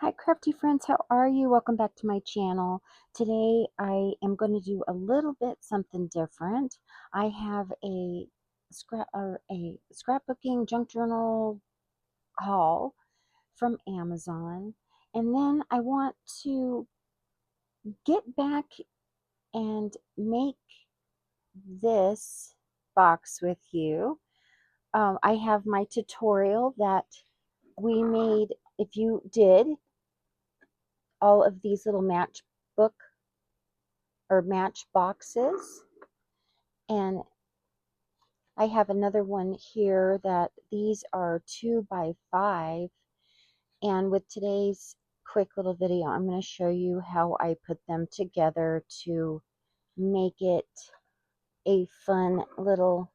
Hi crafty friends, how are you? Welcome back to my channel. Today I am going to do a little bit something different. I have a scrapbooking junk journal haul from Amazon, and then I want to get back and make this box with you. I have my tutorial that we made. If you did all of these little matchbook or matchboxes, and I have another one here that these are 2 by 5, and with today's quick little video I'm going to show you how I put them together to make it a fun little,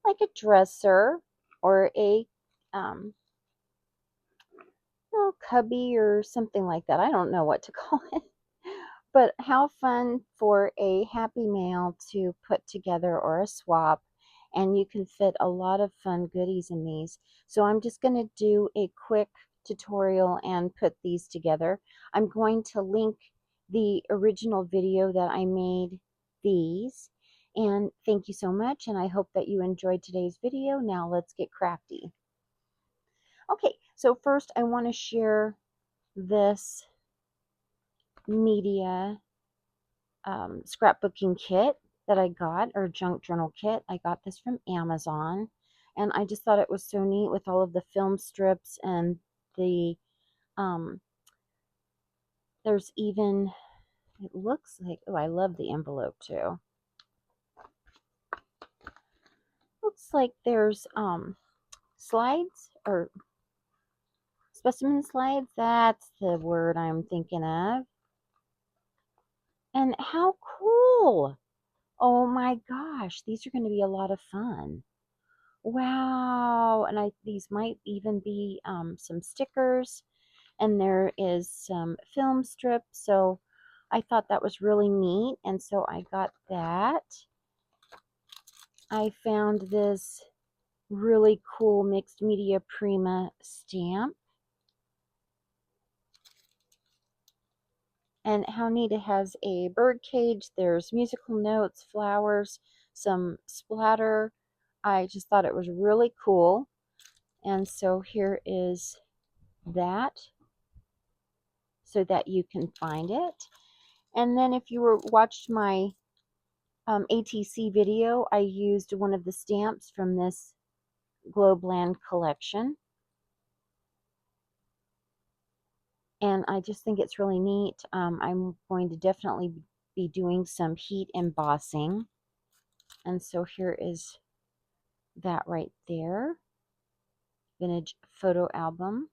like a dresser or a little cubby or something like that. I don't know what to call it. But how fun for a happy mail to put together, or a swap, and you can fit a lot of fun goodies in these. So I'm just going to do a quick tutorial and put these together. I'm going to link the original video that I made these. And thank you so much, and I hope that you enjoyed today's video. Now let's get crafty. Okay, so first I want to share this media scrapbooking kit that I got, or junk journal kit. I got this from Amazon, and I just thought it was so neat with all of the film strips, and the there's even, it looks like, oh, I love the envelope too. Looks like there's slides, or specimen slides. That's the word I'm thinking of. And how cool! Oh my gosh, these are going to be a lot of fun. Wow, and these might even be some stickers, and there is some film strips, so I thought that was really neat, and so I got that. I found this really cool Mixed Media Prima stamp, and how neat, it has a bird cage, there's musical notes, flowers, some splatter. I just thought it was really cool, and so here is that, so that you can find it. And then if you watched my ATC video, I used one of the stamps from this Globeland collection. And I just think it's really neat. I'm going to definitely be doing some heat embossing. And so here is that right there. Vintage photo album.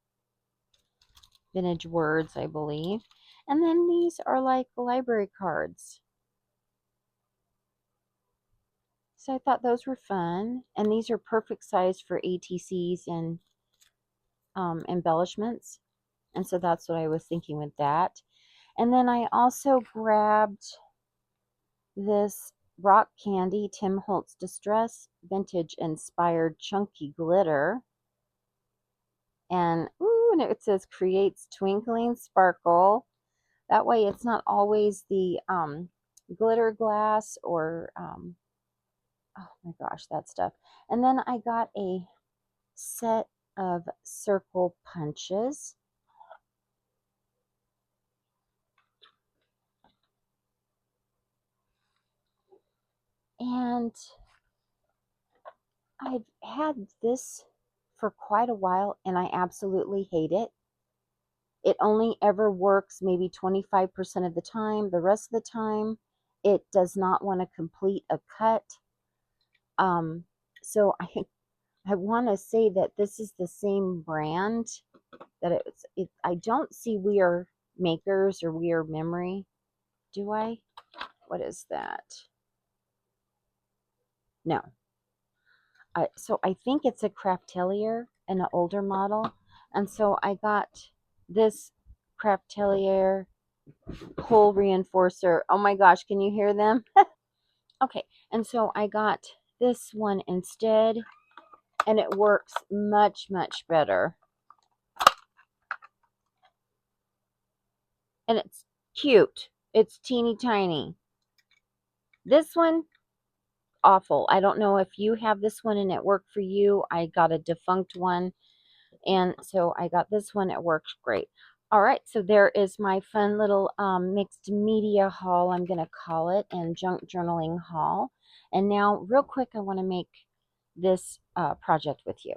Vintage words, I believe. And then these are like library cards. So I thought those were fun. And these are perfect size for ATCs and embellishments. And so that's what I was thinking with that. And then I also grabbed this rock candy Tim Holtz Distress vintage inspired chunky glitter. And ooh, and it says creates twinkling sparkle. That way it's not always the glitter glass, or oh my gosh, that stuff. And then I got a set of circle punches. And I've had this for quite a while, and I absolutely hate it. It only ever works maybe 25% of the time. The rest of the time, it does not want to complete a cut. So I want to say that this is the same brand. That I don't see We Are Makers or We Are Memory. Do I? What is that? No. So I think it's a Craftelier, an older model. And so I got this Craftelier pull reinforcer. Oh my gosh, can you hear them? Okay, and so I got this one instead, and it works much, much better. And it's cute. It's teeny tiny. This one, awful. I don't know if you have this one and it worked for you. I got a defunct one, and so I got this one. It works great. All right, so there is my fun little mixed media haul, I'm going to call it, and junk journaling haul. And now, real quick, I want to make this project with you.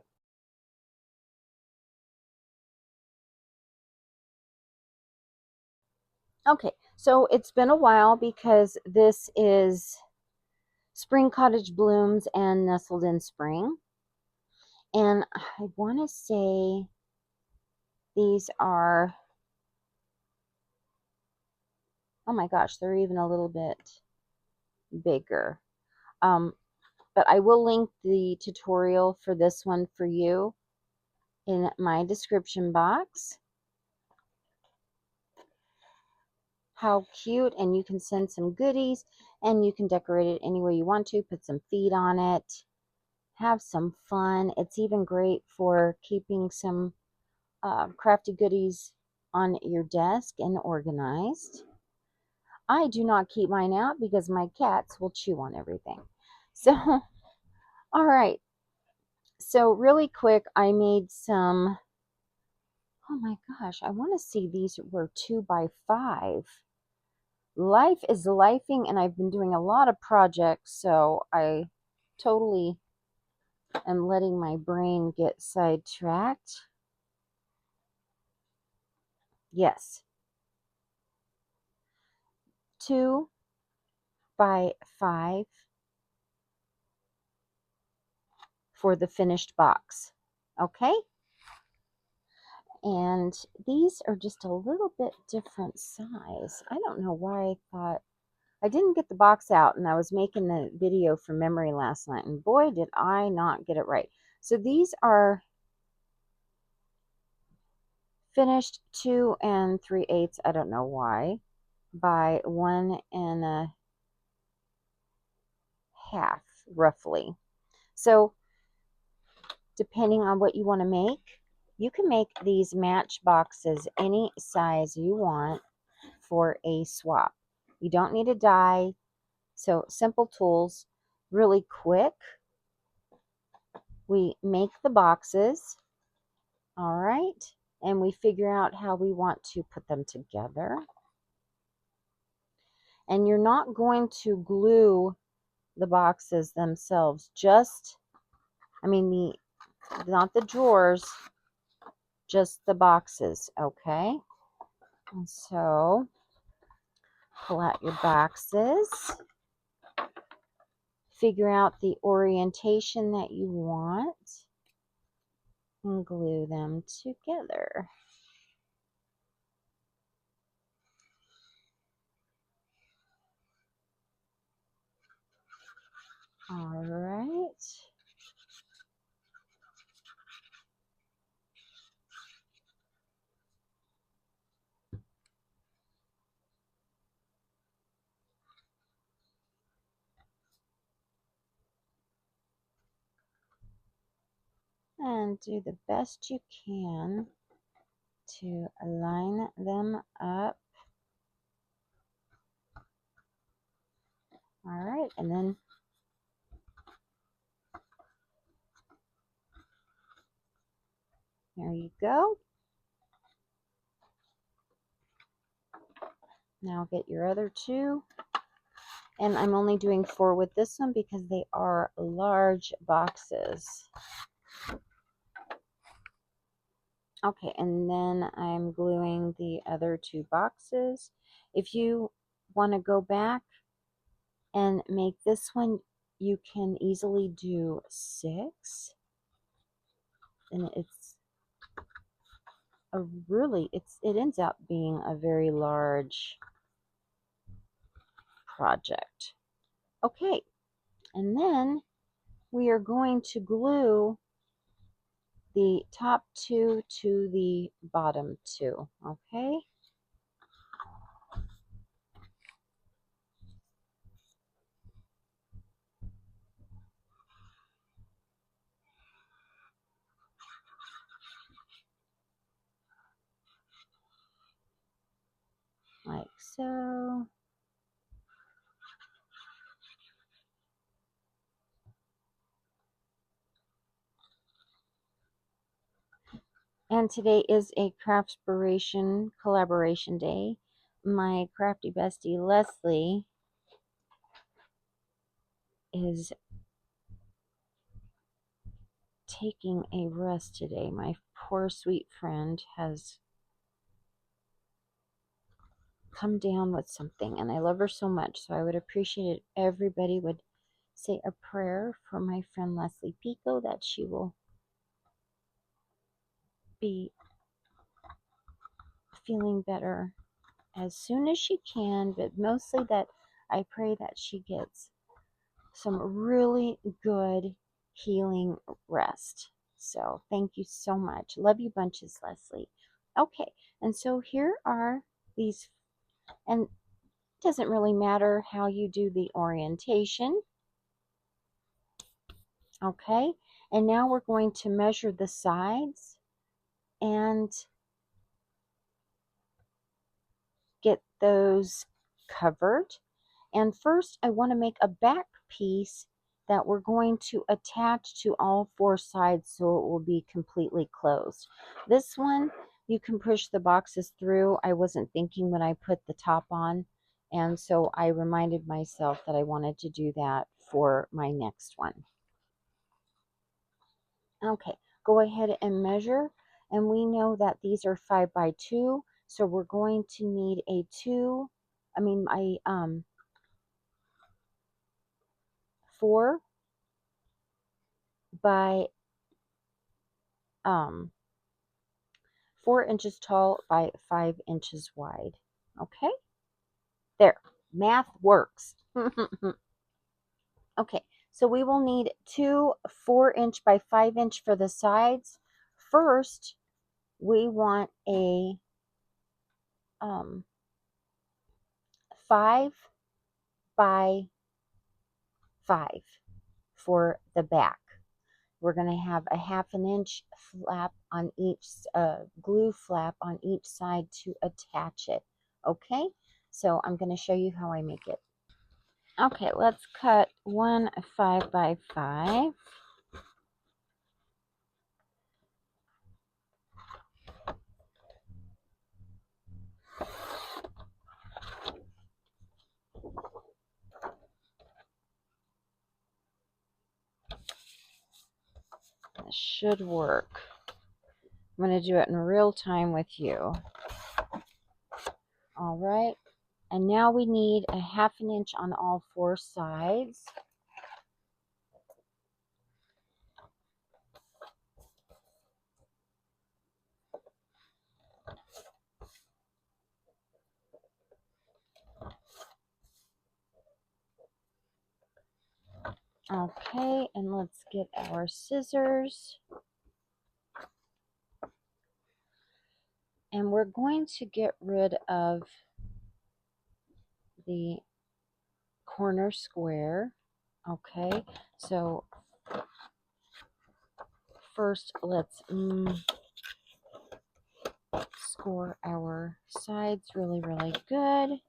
Okay, so it's been a while because this is Spring Cottage Blooms and Nestled in Spring. And I want to say these are, oh my gosh, they're even a little bit bigger. But I will link the tutorial for this one for you in my description box. How cute, and you can send some goodies, and you can decorate it any way you want to, put some feet on it, have some fun. It's even great for keeping some crafty goodies on your desk and organized. I do not keep mine out because my cats will chew on everything. So, all right. So really quick, I made some, oh my gosh, I want to see, these were 2x5. Life is lifing, and I've been doing a lot of projects, so I totally am letting my brain get sidetracked. Yes. 2x5 for the finished box. Okay? And these are just a little bit different size. I don't know why I thought, I didn't get the box out, and I was making the video from memory last night, and boy, did I not get it right. So these are finished 2 3/8, I don't know why, by 1 1/2, roughly. So depending on what you want to make, you can make these match boxes any size you want for a swap. You don't need a die. So simple tools, really quick. We make the boxes, all right, and we figure out how we want to put them together. And you're not going to glue the boxes themselves, just, I mean, not the drawers, just the boxes, okay? And so pull out your boxes, figure out the orientation that you want, and glue them together. All right. And do the best you can to line them up. All right, and then there you go. Now get your other two. And I'm only doing 4 with this one because they are large boxes. Okay, and then I'm gluing the other 2 boxes. If you want to go back and make this one, you can easily do 6. And it's a really, it ends up being a very large project. Okay, and then we are going to glue the top 2 to the bottom 2, okay? so. And today is a Craftspiration collaboration day. My crafty bestie Leslie is taking a rest today. My poor sweet friend has come down with something, and I love her so much, so I would appreciate it if everybody would say a prayer for my friend Leslie Pico, that she will be feeling better as soon as she can, but mostly that I pray that she gets some really good healing rest. So thank you so much. Love you bunches, Leslie. Okay, and so here are these, and it doesn't really matter how you do the orientation. Okay, and now we're going to measure the sides and get those covered. And first, I want to make a back piece that we're going to attach to all four sides so it will be completely closed. This one, you can push the boxes through. I wasn't thinking when I put the top on, and so I reminded myself that I wanted to do that for my next one. Okay, go ahead and measure, and we know that these are 5 by 2, so we're going to need a 4 by 4 inches tall by 5 inches wide. Okay, there, math works. Okay, so we will need 2 4-inch by 5-inch for the sides. First, we want a 5 by 5 for the back. We're going to have a 1/2 inch flap on each, glue flap on each side to attach it. Okay, so I'm going to show you how I make it. Okay, let's cut one 5 by 5. This should work. I'm going to do it in real time with you. All right, and now we need a 1/2 inch on all 4 sides. Okay, and let's get our scissors. And we're going to get rid of the corner square. Okay, so first let's score our sides really, really good.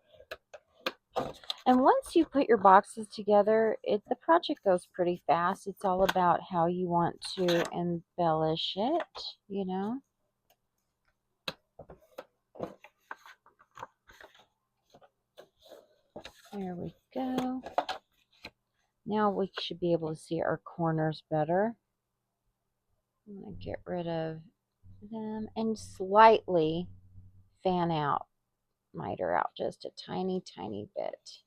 And once you put your boxes together, the project goes pretty fast. It's all about how you want to embellish it, you know. There we go. Now we should be able to see our corners better. I'm going to get rid of them and slightly fan out, miter out just a tiny, tiny bit,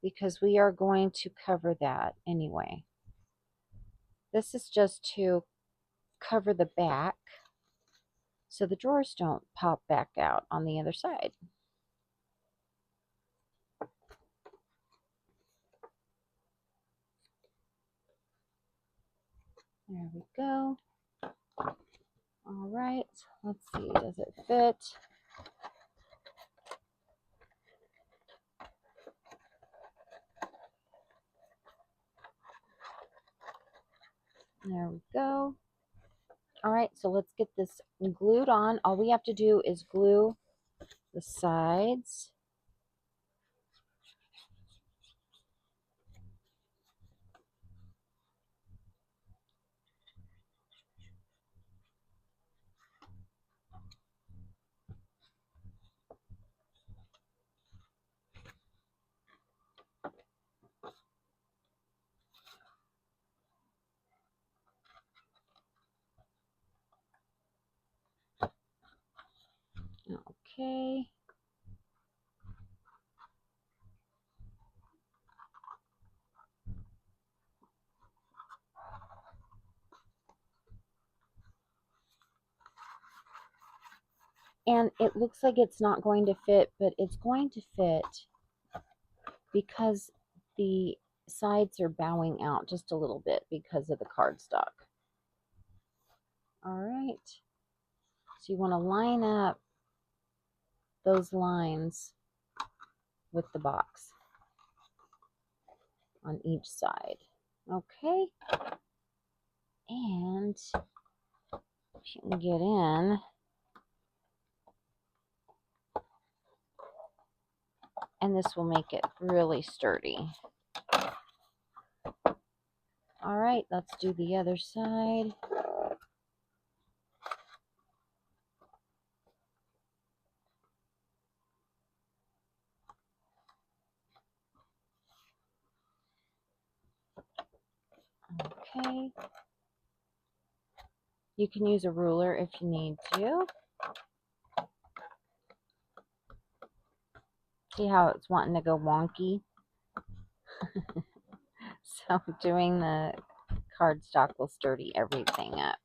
because we are going to cover that anyway. This is just to cover the back so the drawers don't pop back out on the other side. There we go. All right, let's see, does it fit? There we go. All right, so let's get this glued on. All we have to do is glue the sides. Okay. And it looks like it's not going to fit, but it's going to fit because the sides are bowing out just a little bit because of the cardstock. All right. So you want to line up those lines with the box on each side. Okay. And if you can get in, and this will make it really sturdy. All right, let's do the other side. Okay. You can use a ruler if you need to. See how it's wanting to go wonky? So doing the cardstock will sturdy everything up.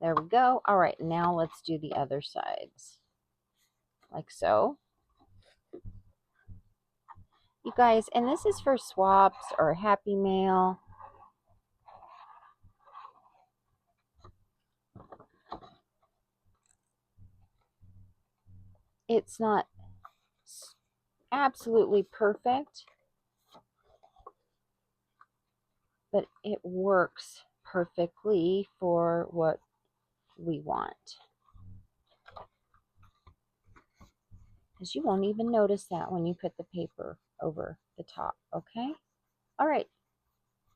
There we go. All right, now let's do the other sides. Like so. You guys, and this is for swaps or Happy Mail. It's not absolutely perfect, but it works perfectly for what we want. Because you won't even notice that when you put the paper over the top, okay? All right,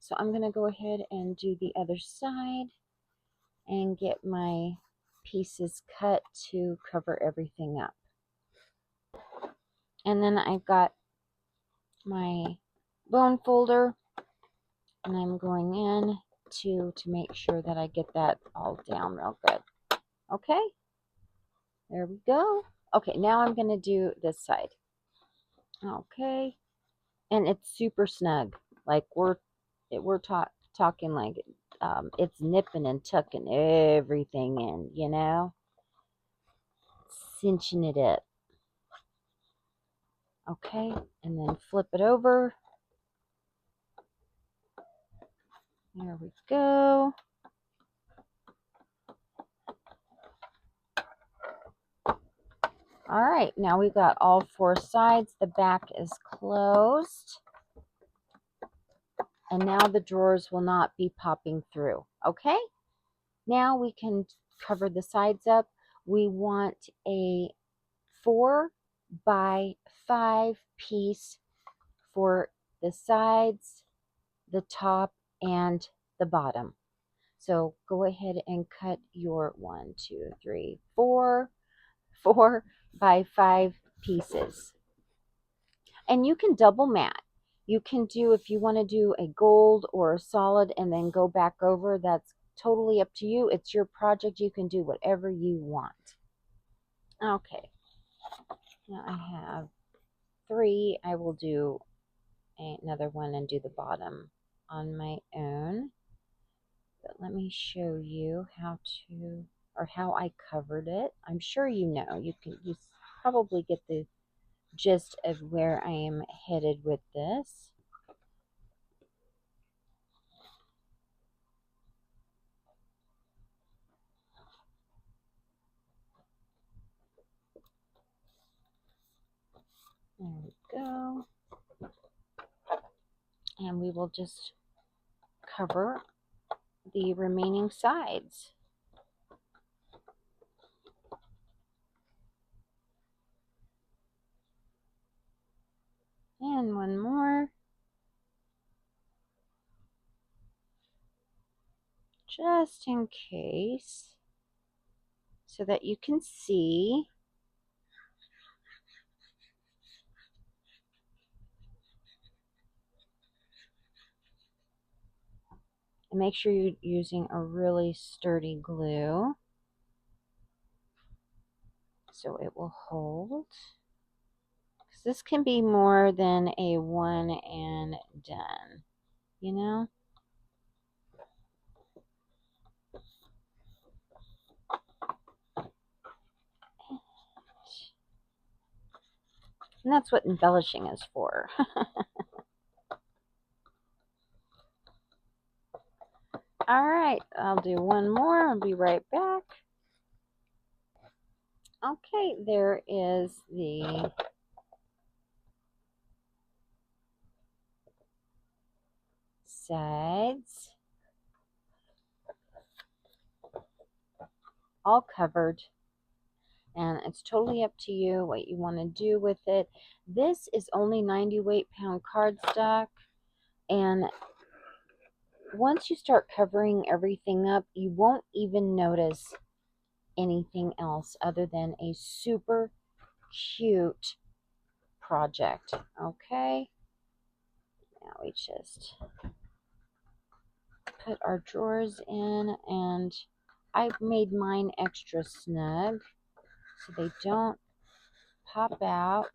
so I'm going to go ahead and do the other side and get my pieces cut to cover everything up. And then I've got my bone folder, and I'm going in to make sure that I get that all down real good. Okay, there we go. Okay, now I'm going to do this side. Okay, and it's super snug. Like we're talking like it's nipping and tucking everything in, you know, cinching it up. Okay, and then flip it over. There we go. All right, now we've got all four sides. The back is closed. And now the drawers will not be popping through. Okay, now we can cover the sides up. We want a 4 by 5 piece for the sides, the top, and the bottom. So go ahead and cut your 1, 2, 3, 4 by 5 pieces. And you can double mat. You can do, if you want to do a gold or a solid and then go back over, that's totally up to you. It's your project. You can do whatever you want. Okay. Now I have 3. I will do another one and do the bottom on my own. But let me show you how to, or how I covered it. I'm sure you know. You probably get the gist of where I am headed with this. There we go. And we will just cover the remaining sides. And one more. Just in case, so that you can see. And make sure you're using a really sturdy glue so it will hold. Because this can be more than a one and done, you know? And that's what embellishing is for. All right, I'll do one more. I'll be right back. Okay, there is the sides all covered, and it's totally up to you what you want to do with it. This is only 90 weight-pound cardstock, and once you start covering everything up, you won't even notice anything else other than a super cute project. Okay, now we just put our drawers in, and I've made mine extra snug so they don't pop out.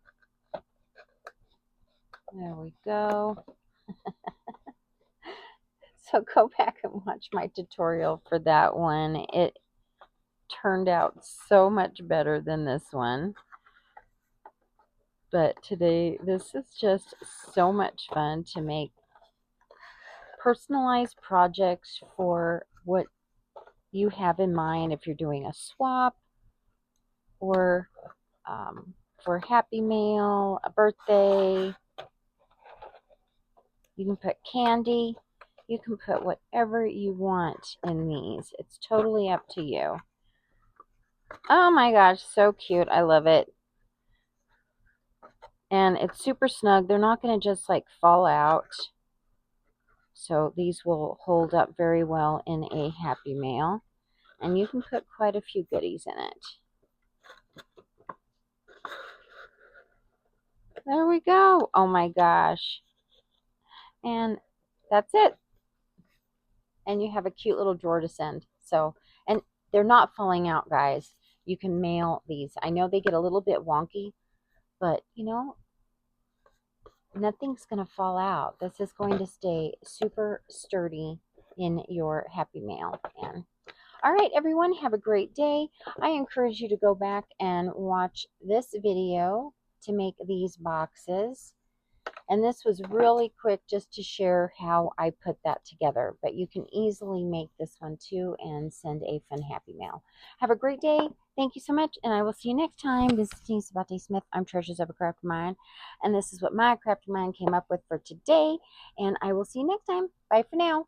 There we go. So go back and watch my tutorial for that one. It turned out so much better than this one. But today, this is just so much fun to make personalized projects for what you have in mind. If you're doing a swap, or for a happy mail, a birthday, you can put candy. You can put whatever you want in these. It's totally up to you. Oh my gosh, so cute. I love it. And it's super snug. They're not going to just like fall out. So these will hold up very well in a happy mail. And you can put quite a few goodies in it. There we go. Oh my gosh. And that's it. And you have a cute little drawer to send. So, and they're not falling out, guys. You can mail these. I know they get a little bit wonky, but you know, nothing's going to fall out. This is going to stay super sturdy in your happy mail. And all right, everyone, have a great day. I encourage you to go back and watch this video to make these boxes. And this was really quick just to share how I put that together. But you can easily make this one too and send a fun happy mail. Have a great day. Thank you so much, and I will see you next time. This is Denise AbateSmith. I'm Treasures of a Crafty Mind, and this is what my crafty mind came up with for today. And I will see you next time. Bye for now.